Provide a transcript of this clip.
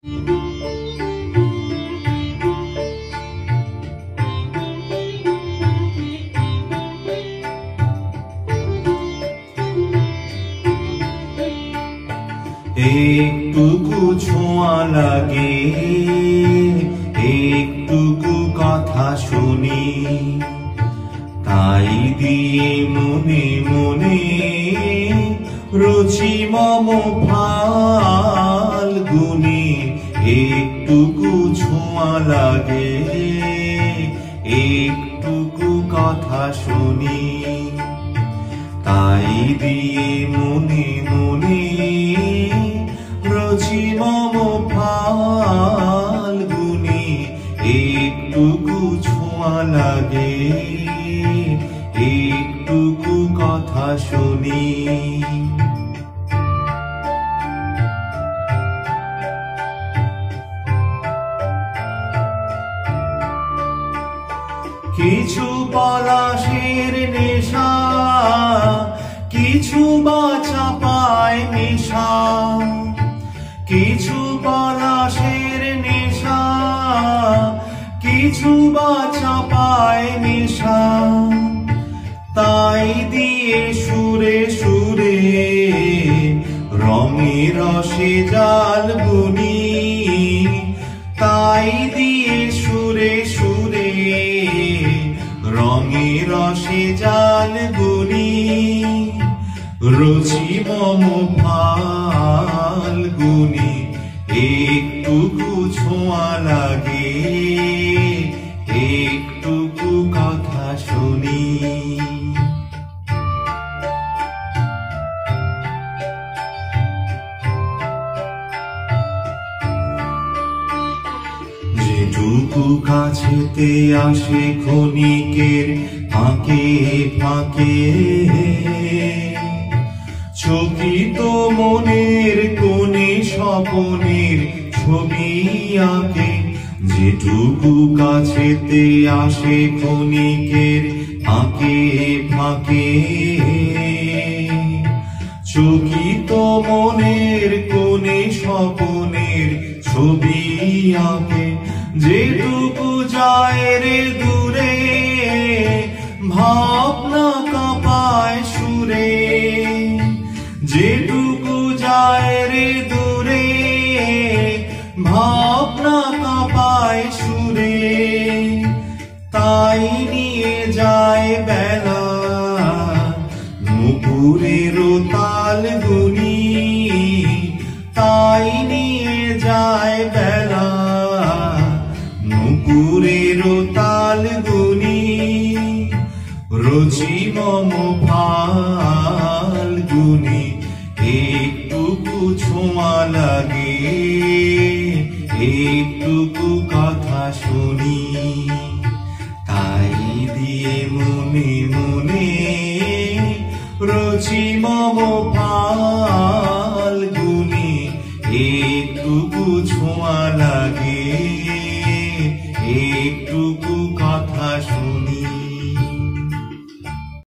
একটুকু ছোঁয়া লাগে, একটুকু কথা শুনি, তাই দিয়ে মনে মনে রুচি মম ফাল্গুনি। একটুকু ছোঁয়া লাগে, একটুকু কথা শুনি, তাই দিয়ে মনে মনে রুচি মম ফাল্গুনি। একটুকু ছোঁয়া লাগে, একটুকু কথা শুনি। কিছু পলাশের নেশা, কিছু বা চাপায় নেশা, কিছু পলাশের নেশা, কিছু বা চাপায় নেশা, তাই দিয়ে সুরে সুরে রঙে রসে জাল বুনি, তাই দিয়ে সুরে সুরে রঙে রসে জাল বুনি। রুচি মম ফাল্গুনি, একটুকু ছোঁয়া লাগে, একটুকু কথা শুনি। যেটুকু কাছেতে আসে ক্ষণিকের ফাঁকে ফাঁকে, চকিত মনের কোণে স্বপনের ছবি আঁকে। যেটুকু কাছেতে আসে ক্ষণিকের ফাঁকে ফাঁকে, চকিত মনের কোণে স্বপনের ছবি আঁকে। যেটুকু যায় রে দূরে ভাবনা কাঁপায় সুরে, যেটুকু যায় রে দূরে ভাবনা কাঁপায় সুরে, তাই নিয়ে যায় বেলা নুপুরের তাল গুনি, তাই নিয়ে যায় বেলা নুপুরের তাল গুনি। রুচি মম ফাল্গুনি, একটুকু ছোঁয়া লাগে, একটুকু কথা শুনি, তাই দিয়ে মনে মনে রুচি মম ফাল্গুনি। একটুকু ছোঁয়া লাগে,